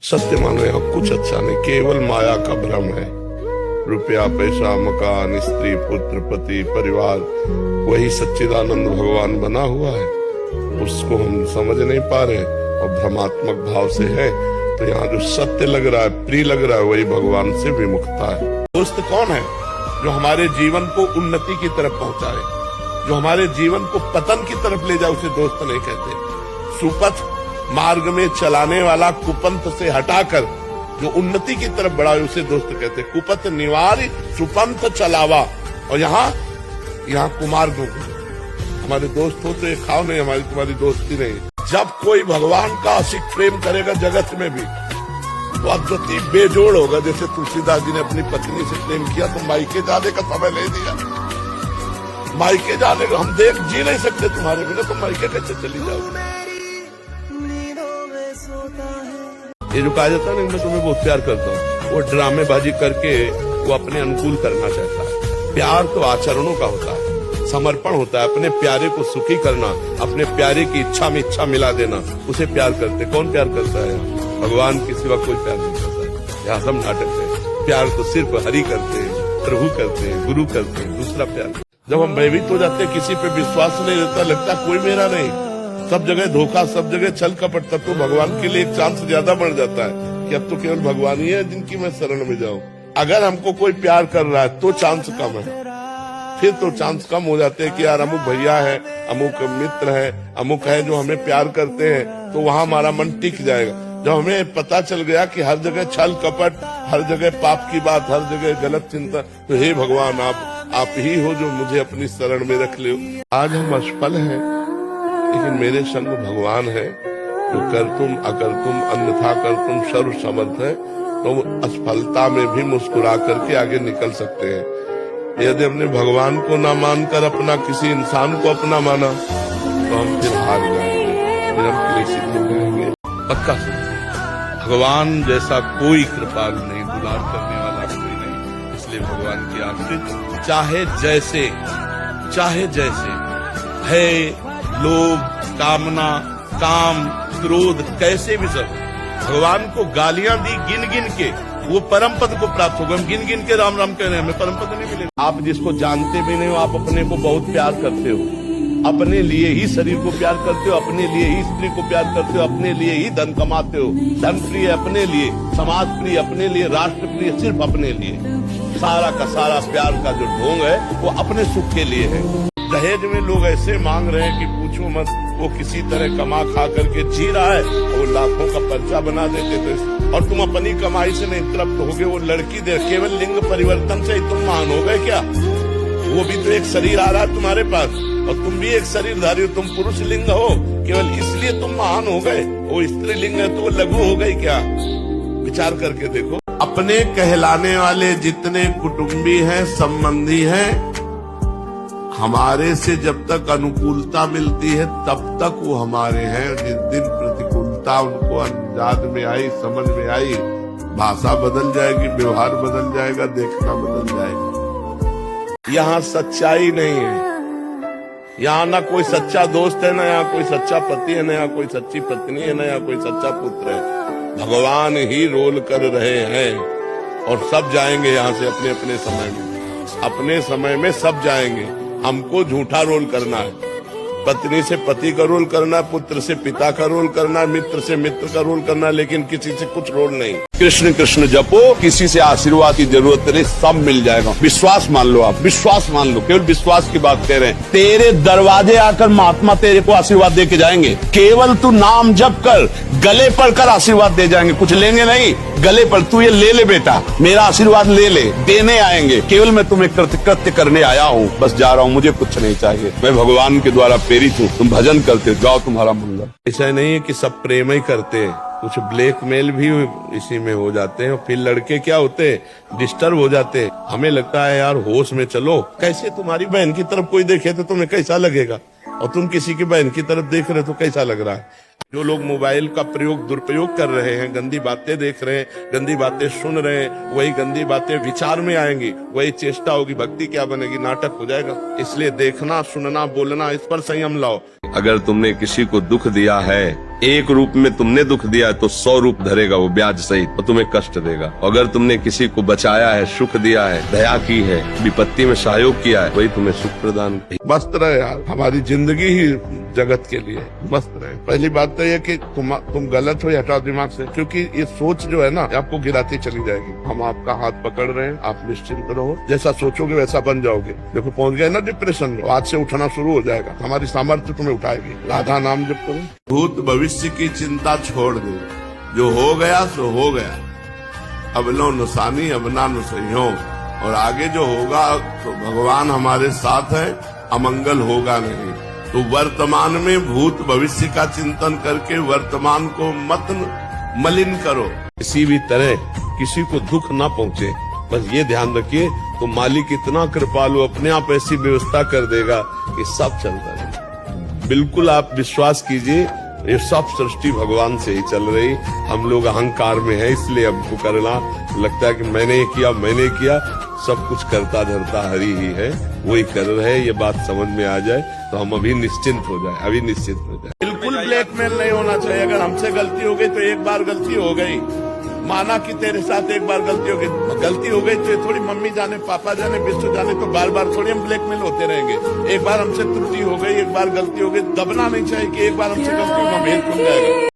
सत्य मानो यहाँ कुछ अच्छा नहीं, केवल माया का भ्रम है। रुपया, पैसा, मकान, स्त्री, पुत्र, पति, परिवार, वही सच्चिदानंद भगवान बना हुआ है। उसको हम समझ नहीं पा रहे और भ्रमात्मक भाव से है। तो यहाँ जो सत्य लग रहा है, प्रिय लग रहा है, वही भगवान से विमुखता है। दोस्त कौन है? जो हमारे जीवन को उन्नति की तरफ पहुंचाए, जो हमारे जीवन को पतन की तरफ ले जाए, उसे दोस्त नहीं कहते। सुपथ मार्ग में चलाने वाला कुपंथ से हटाकर जो उन्नति की तरफ बढ़ाए, उसे दोस्त कहते। कुपथ निवारी सुपंथ चलावा। और यहाँ कुमार्गों को हमारे दोस्त हो तो ये खाओ नहीं, हमारी तुम्हारी दोस्ती नहीं। जब कोई भगवान का असिक प्रेम करेगा जगत में भी, तो अद्वितीय बेजोड़ होगा। जैसे तुलसीदास जी ने अपनी पत्नी से प्रेम किया तो मायके जाने का समय ले दिया। मायके जाने का हम जी नहीं सकते तुम्हारे बिना, तो मायके कैसे चली जाओ? ये जो कहा जाता है ना, मैं तुम्हें बहुत प्यार करता हूँ, वो ड्रामेबाजी करके वो अपने अनुकूल करना चाहता है। प्यार तो आचरणों का होता है, समर्पण होता है। अपने प्यारे को सुखी करना, अपने प्यारे की इच्छा में इच्छा मिला देना, उसे प्यार करते। कौन प्यार करता है? भगवान के सिवा कोई प्यार नहीं करता। यहाँ सब नाटक है। प्यार तो सिर्फ हरि करते हैं, प्रभु करते हैं, गुरु करते हैं। दूसरा प्यार, जब हम भयभीत हो जाते हैं, किसी पे विश्वास नहीं रहता, लगता कोई मेरा नहीं, सब जगह धोखा, सब जगह छल कपट, तब तो भगवान के लिए एक चांस ज्यादा बढ़ जाता है कि अब तो केवल भगवान ही है जिनकी मैं शरण में जाऊं। अगर हमको कोई प्यार कर रहा है तो चांस कम है, फिर तो चांस कम हो जाते हैं कि यार अमुक भैया है, अमुक मित्र है, अमुक है जो हमें प्यार करते हैं, तो वहां हमारा मन टिक जाएगा। जब हमें पता चल गया कि हर जगह छल कपट, हर जगह पाप की बात, हर जगह गलत चिंता, तो हे भगवान आप ही हो जो मुझे अपनी शरण में रख ले। आज हम असफल हैं, लेकिन मेरे संग भगवान है जो कर तुम अकर तुम अन्यथा कर तुम सर्व समर्थ है। तो असफलता में भी मुस्कुरा करके आगे निकल सकते हैं। यदि हमने भगवान को ना मानकर अपना किसी इंसान को अपना माना, तो हम फिर हार जाएंगे, फिर हम क्लेशित हो जाएंगे। पक्का भगवान जैसा कोई कृपालु नहीं, दुलार करने वाला कोई नहीं। इसलिए भगवान की आश्रित चाहे जैसे है, लोभ, कामना, काम, क्रोध, कैसे भी सब भगवान को गालियां दी गिन गिन के, वो परम पद को प्राप्त होगा। हम गिन गिन के राम राम कह रहे हैं, हमें परम पद नहीं मिलेगा। आप जिसको जानते भी नहीं हो, आप अपने को बहुत प्यार करते हो, अपने लिए ही शरीर को प्यार करते हो, अपने लिए ही स्त्री को प्यार करते हो, अपने लिए ही धन कमाते हो। धन प्रिय अपने लिए, समाज प्रिय अपने लिए, राष्ट्र प्रिय सिर्फ अपने लिए। सारा का सारा प्यार का जो ढोंग है वो अपने सुख के लिए है। दहेज में लोग ऐसे मांग रहे हैं कि पूछो मत। वो किसी तरह कमा खा करके जी रहा है, वो लाखों का पर्चा बना देते थे। और तुम अपनी कमाई से नहीं तृप्त हो गए, वो लड़की दे, केवल लिंग परिवर्तन से ही तुम महान हो गए क्या? वो भी तो एक शरीर आ रहा है तुम्हारे पास, और तुम भी एक शरीरधारी हो। तुम पुरुष लिंग हो, केवल इसलिए तुम महान हो गए। वो स्त्री लिंग है तो वो लघु हो गई क्या? विचार करके देखो। अपने कहलाने वाले जितने कुटुंबी हैं, संबंधी हैं, हमारे से जब तक अनुकूलता मिलती है तब तक वो हमारे हैं। जिस दिन प्रतिकूलता उनको अंदाज में आई, समझ में आई, भाषा बदल जाएगी, व्यवहार बदल जाएगा, देखना बदल जाएगा। यहाँ सच्चाई नहीं है। यहाँ ना कोई सच्चा दोस्त है, ना यहाँ कोई सच्चा पति है, ना यहाँ कोई सच्ची पत्नी है, ना यहाँ कोई सच्चा पुत्र है। भगवान ही रोल कर रहे हैं और सब जाएंगे यहाँ से अपने अपने समय में। अपने समय में सब जाएंगे। हमको झूठा रोल करना है, पत्नी से पति का रोल करना, पुत्र से पिता का रोल करना, मित्र से मित्र का रोल करना, लेकिन किसी से कुछ रोल नहीं। कृष्ण कृष्ण जपो, किसी से आशीर्वाद की जरूरत नहीं, सब मिल जाएगा। विश्वास मान लो, आप विश्वास मान लो, केवल विश्वास की बात कह रहे हैं। तेरे दरवाजे आकर महात्मा तेरे को आशीर्वाद दे के जाएंगे। केवल तू नाम जप कर, गले पड़कर आशीर्वाद दे जाएंगे। कुछ लेंगे नहीं, गले पर तू ये ले बेटा, मेरा आशीर्वाद ले ले, देने आएंगे। केवल मैं तुम्हें कृत्य करने आया हूँ, बस जा रहा हूँ, मुझे कुछ नहीं चाहिए। मैं भगवान के द्वारा प्रेरित हूँ। तुम भजन करते जाओ, तुम्हारा मंगल। ऐसा नहीं है कि सब प्रेम ही करते हैं, कुछ ब्लैकमेल भी इसी में हो जाते हैं। फिर लड़के क्या होते हैं, डिस्टर्ब हो जाते हैं। हमें लगता है यार होश में चलो। कैसे तुम्हारी बहन की तरफ कोई देखे तो तुम्हें कैसा लगेगा, और तुम किसी की बहन की तरफ देख रहे हो तो कैसा लग रहा है? जो लोग मोबाइल का दुरुपयोग कर रहे हैं, गंदी बातें देख रहे हैं, गंदी बातें सुन रहे हैं, वही गंदी बातें विचार में आएंगी, वही चेष्टा होगी, भक्ति क्या बनेगी? नाटक हो जाएगा। इसलिए देखना, सुनना, बोलना, इस पर संयम लाओ। अगर तुमने किसी को दुख दिया है एक रूप में तुमने दुख दिया है तो 100 रूप धरेगा वो ब्याज सहित, तो तुम्हें कष्ट देगा। अगर तुमने किसी को बचाया है, सुख दिया है, दया की है, विपत्ति में सहयोग किया है, वही तुम्हें सुख प्रदान। मस्त रहे यार, हमारी जिंदगी ही जगत के लिए मस्त रहे। पहली बात तो ये कि तुम गलत हो, हटाओ दिमाग से, क्योंकि ये सोच जो है ना आपको गिराती चली जाएगी। हम आपका हाथ पकड़ रहे हैं, आप निश्चिंत रहो, जैसा सोचोगे वैसा बन जाओगे। देखो पहुंच गए ना डिप्रेशन में, आज से उठना शुरू हो जाएगा, हमारी सामर्थ्य तुम्हें उठाएगी। राधा नाम जप करो, भूत भविष्य की चिंता छोड़ दो, जो हो गया सो हो गया, अब लो नुसानी अब ना नुसइयो, और आगे जो होगा तो भगवान हमारे साथ है, अमंगल होगा नहीं। तो वर्तमान में भूत भविष्य का चिंतन करके वर्तमान को मत मलिन करो, किसी भी तरह किसी को दुख ना पहुंचे, बस ये ध्यान रखिए। तो मालिक इतना कृपालु, अपने आप ऐसी व्यवस्था कर देगा कि सब चलता रहेगा। बिल्कुल आप विश्वास कीजिए, ये सब सृष्टि भगवान से ही चल रही। हम लोग अहंकार में है, इसलिए हमको करना लगता है कि मैंने किया। सब कुछ करता धरता हरि ही है, वही कर रहे। ये बात समझ में आ जाए तो हम अभी निश्चिंत हो जाए, बिल्कुल ब्लैकमेल नहीं होना चाहिए। अगर हमसे गलती हो गई तो एक बार गलती हो गई, माना कि तेरे साथ एक बार गलती हो गई तो ये थोड़ी मम्मी जाने, पापा जाने, बिस्टू जाने, तो बार बार थोड़ी हम ब्लैकमेल होते रहेंगे। एक बार हमसे त्रुटि हो गई, एक बार गलती हो गई, दबना नहीं चाहिए कि एक बार हमसे गलती हो गई, खुल जाएगा।